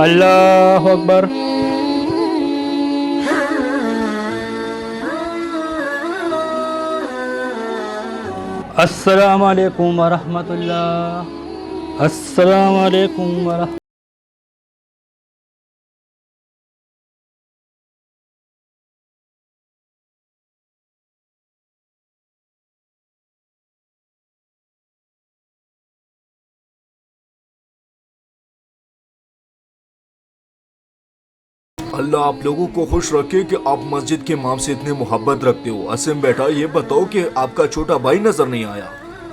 अल्लाहु अकबर। अस्सलामु अलैकुम वरहमतुल्लाह। अस्सलामु अलैकुम वरह। अल्लाह आप लोगों को खुश रखे कि आप मस्जिद के इमाम से इतने मोहब्बत रखते हो। असीम बेटा ये बताओ कि आपका छोटा भाई नजर नहीं आया।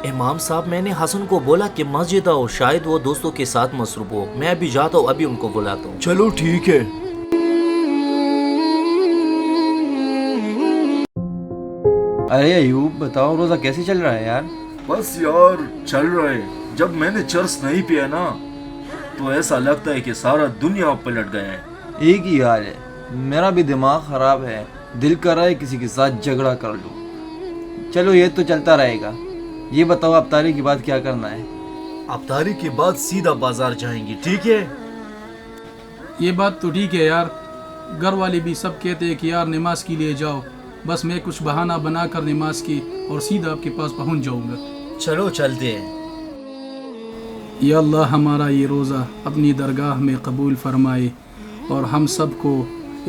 इमाम साहब मैंने हसन को बोला कि मस्जिद आओ, शायद वो दोस्तों के साथ मसरूफ हो। मैं अभी जाता हूँ, अभी उनको बुलाता हूँ। चलो ठीक है। अरे अयूब बताओ, रोजा कैसे चल रहा है यार? बस यार चल रहा है। जब मैंने चर्स नहीं पिया ना तो ऐसा लगता है कि सारा दुनिया पलट गया है। एक ही हाल है, मेरा भी दिमाग खराब है। दिल कर रहा है किसी के साथ झगड़ा कर लूं। चलो ये तो चलता रहेगा। ये बताओ अफ्तारी के बाद क्या करना है? अफ्तारी के बाद सीधा बाजार जाएंगे, ठीक है? ये बात तो ठीक है यार। घर वाले भी सब कहते हैं कि यार नमाज के लिए जाओ। बस मैं कुछ बहाना बनाकर नमाज की और सीधा आपके पास पहुंच जाऊंगा। चलो चलते हैं। या अल्लाह हमारा ये रोज़ा अपनी दरगाह में कबूल फरमाए और हम सब को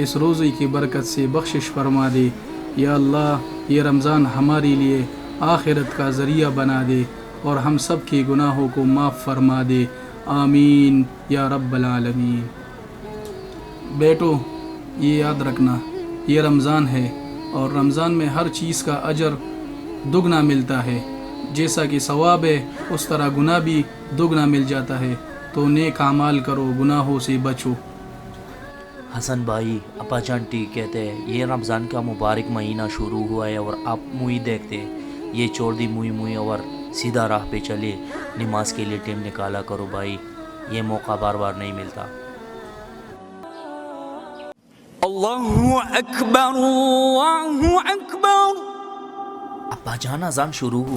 इस रोज़े की बरकत से बख्शिश फरमा दे। या अल्लाह ये रमज़ान हमारे लिए आखिरत का ज़रिया बना दे और हम सब के गुनाहों को माफ़ फरमा दे। आमीन या रब्बल आलमीन। बेटो ये याद रखना, ये रमज़ान है और रमज़ान में हर चीज़ का अजर दुगना मिलता है। जैसा कि सवाब है उस तरह गुनाह भी दुगना मिल जाता है। तो नेक अमाल करो, गुनाहों से बचो। हसन भाई अपा जान ठीक कहते हैं, ये रमज़ान का मुबारक महीना शुरू हुआ है और आप मुई देखते ये छोड़ दी मुई और सीधा राह पे चले। नमाज के लिए टाइम निकाला करो भाई, ये मौका बार बार नहीं मिलता। अल्लाहु अकबर अल्लाहु अकबर। अपा जान अज़ान शुरू हुआ।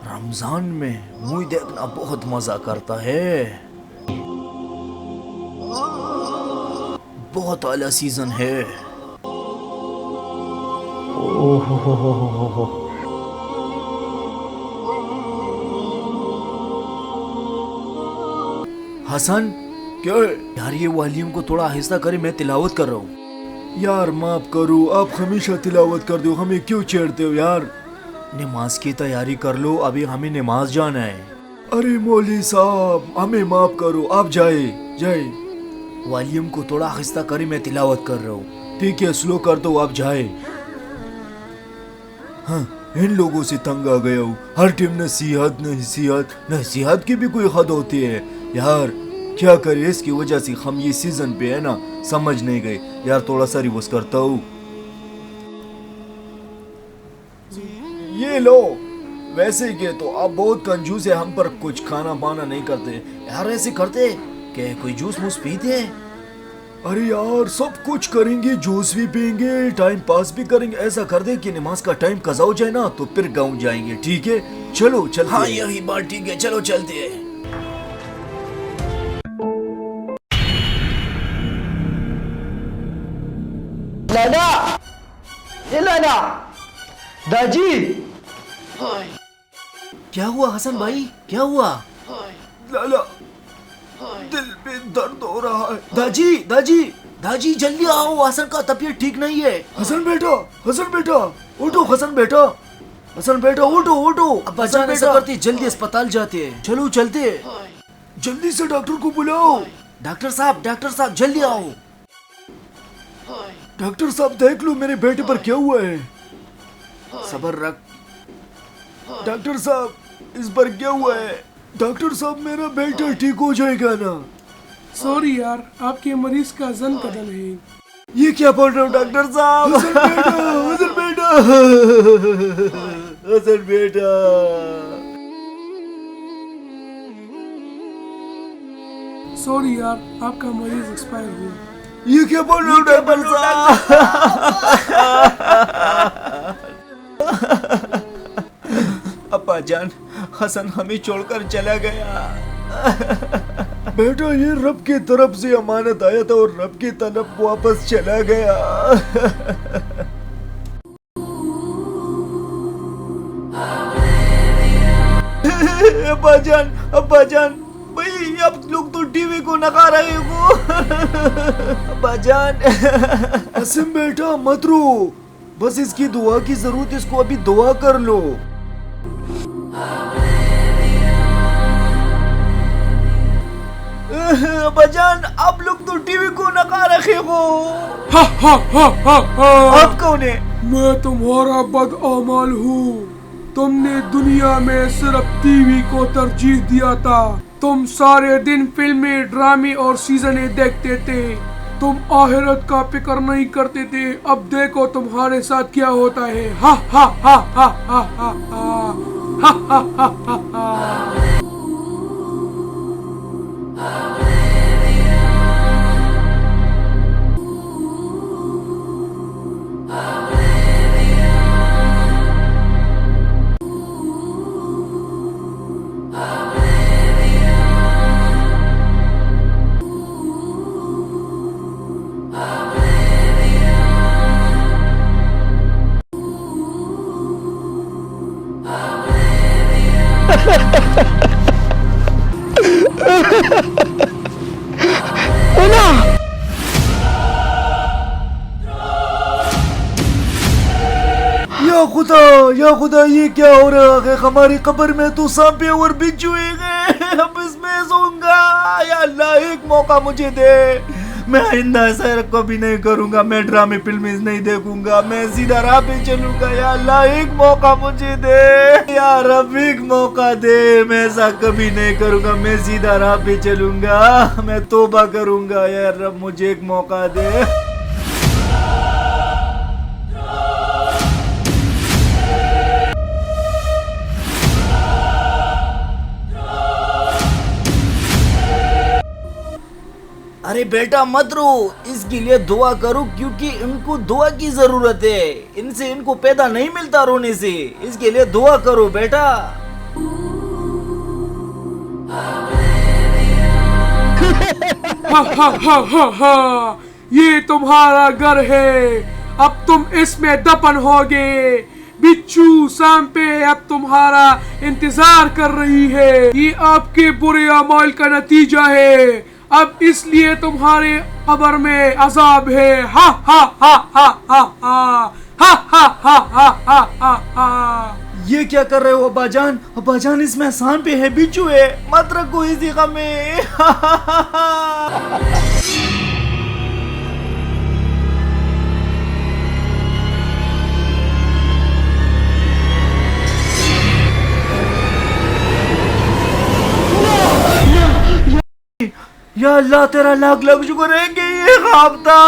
रमजान में मूवी देखना बहुत मजा करता है। बहुत आला सीजन है। हसन क्या है? यार ये वॉल्यूम को थोड़ा आहिस्ता करे, मैं तिलावत कर रहा हूँ। यार माफ करो, आप हमेशा तिलावत कर दो, हमें क्यों छेड़ते हो यार? नमाज की तैयारी कर लो, अभी हमें नमाज जाना है। अरे मौली साहब हमें माफ करो, आप जाए जाए। वॉल्यूम को थोड़ा आहिस्ता करे, मैं तिलावत कर रहा हूँ। ठीक है स्लो कर दो, आप जाए। हाँ इन लोगों से तंग आ गया हूँ। हर टाइम नसीहत की भी कोई हद होती है यार। क्या करे, इसकी वजह से हम ये सीजन पे है ना समझ नहीं गए यार। थोड़ा सा रिवर्स करता हूँ। ये लो। वैसे के तो आप बहुत कंजूस है, हम पर कुछ खाना पाना नहीं करते यार। ऐसे करते क्या कोई जूस मूस पीते हैं? अरे यार सब कुछ करेंगे, जूस भी पियेंगे, टाइम पास भी करेंगे। ऐसा कर दे कि नमाज का टाइम कज़ा हो जाए ना तो फिर गाँव जाएंगे, ठीक है? चलो चलते हाँ हैं। यही बात ठीक है, चलो चलते हैं। लाला, ये लाला, दाजी। क्या हुआ हसन भाई, क्या हुआ? लाला दिल में दर्द हो रहा है। दाजी दाजी दाजी जल्दी आओ, हसन का तबीयत ठीक नहीं है। हसन बेटा उठो। हसन बेटा उठो। अब अचानक ऐसा करते जल्दी अस्पताल जाते हैं। चलो चलते हैं। जल्दी से डॉक्टर को बुलाओ। डॉक्टर साहब जल्दी आओ। डॉक्टर साहब देख लो मेरे बेटे पर क्या हुआ है। सब्र रख। डॉक्टर साहब इस पर क्या हुआ है? डॉक्टर साहब मेरा बेटा ठीक हो जाएगा ना? सॉरी यार, आपके मरीज का जन कदम है। ये क्या बोल रहा हूँ डॉक्टर साहब? हसन बेटा सॉरी यार, आपका मरीज एक्सपायर हुआ। ये क्या बोल रहे हो डॉक्टर साहब? अब्बा जान, हसन हमें छोड़कर चला गया। बेटा ये रब की तरफ से अमानत आया था और रब की तरफ वापस चला गया। अब्बा जान भाई, अब लोग तो टीवी को नका रहे हो। अब्बा जान। हसन बेटा मत रो, बस इसकी दुआ की जरूरत, इसको अभी दुआ कर लो। अब्बा जान, आप लोग तो टीवी को नका रखे हो। हा हा हा हा हा। आप कौन है? मैं तुम्हारा बदअमल हूँ। तुमने दुनिया में सिर्फ टीवी को तरजीह दिया था। तुम सारे दिन फिल्में, ड्रामे और सीजने देखते थे। तुम आखिरत का फिक्र नहीं करते थे। अब देखो तुम्हारे साथ क्या होता है। हा हा हा हा हा हा हा हा हा हा हा। या खुदा ये क्या हो रहा है? हमारी कब्र में तो सांपे और बिच्छू हैं। अब इसमें सोऊंगा। या अल्लाह एक मौका मुझे दे, मैं आइंदा ऐसा कभी नहीं करूंगा। मैं ड्रामे फिल्में नहीं देखूंगा, मैं सीधा राह पे चलूंगा। या अल्लाह एक मौका मुझे दे, या रब एक मौका दे। मैं ऐसा कभी नहीं करूंगा, मैं सीधा राह पे चलूंगा, मैं तौबा करूंगा। या रब मुझे एक मौका दे। अरे बेटा मत रो, इसके लिए दुआ करो, क्योंकि इनको दुआ की जरूरत है। इनसे इनको पैदा नहीं मिलता रोने से, इसके लिए दुआ करो बेटा। हा हा हा हा हा। ये तुम्हारा घर है, अब तुम इसमें दफन होगे। बिच्छू सांपे अब तुम्हारा इंतजार कर रही है। ये आपके बुरे अमाल का नतीजा है। अब इसलिए तुम्हारे कब्र में अजाब है। हा हा हा हा हा हा हा हा हा हा हा हा हा। ये क्या कर रहे हो अब्बा जान? अब्बा जान, इसमें सांपे है, बिच्छू है, मत रखो इसी गम में। या अल्लाह तेरा लाख लाख शुक्र है कि ये ख्वाब था।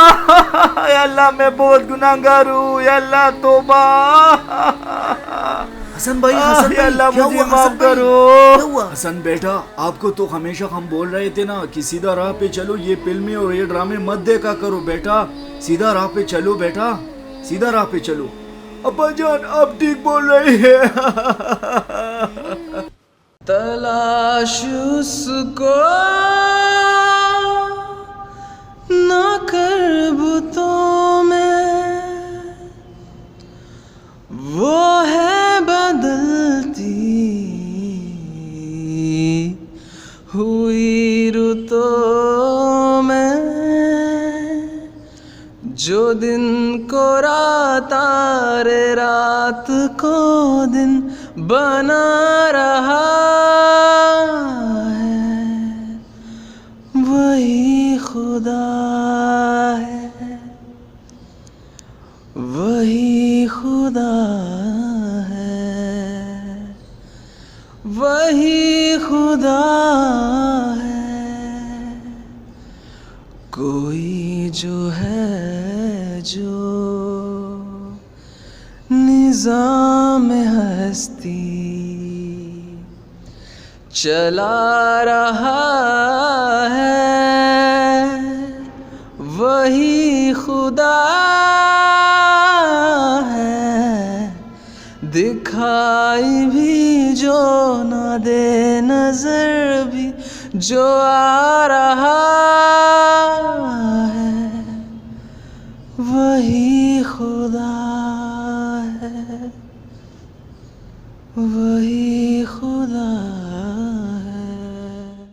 या अल्लाह मैं बहुत गुनाहगार हूँ। या अल्लाह तौबा। हसन भाई, या अल्लाह मुझे माफ करो। हसन बेटा, आपको तो हमेशा हम बोल रहे थे ना कि सीधा राह पे चलो, ये फिल्में और ये ड्रामे मत देखा करो बेटा। सीधा राह पे चलो बेटा, सीधा राह पे चलो। अब्बा जान आप ठीक बोल रहे हैं। तलाश उसको ना कर बुतों में, वो है बदलती हुई रुतों में। जो दिन को रात रे रात को दिन बना रहा है, वही खुदा है, वही खुदा है, वही खुदा है। कोई जो है जो निज़ाम हस्ती चला रहा है, वही खुदा है, दिखाई भी जो न दे नजर भी जो आ रहा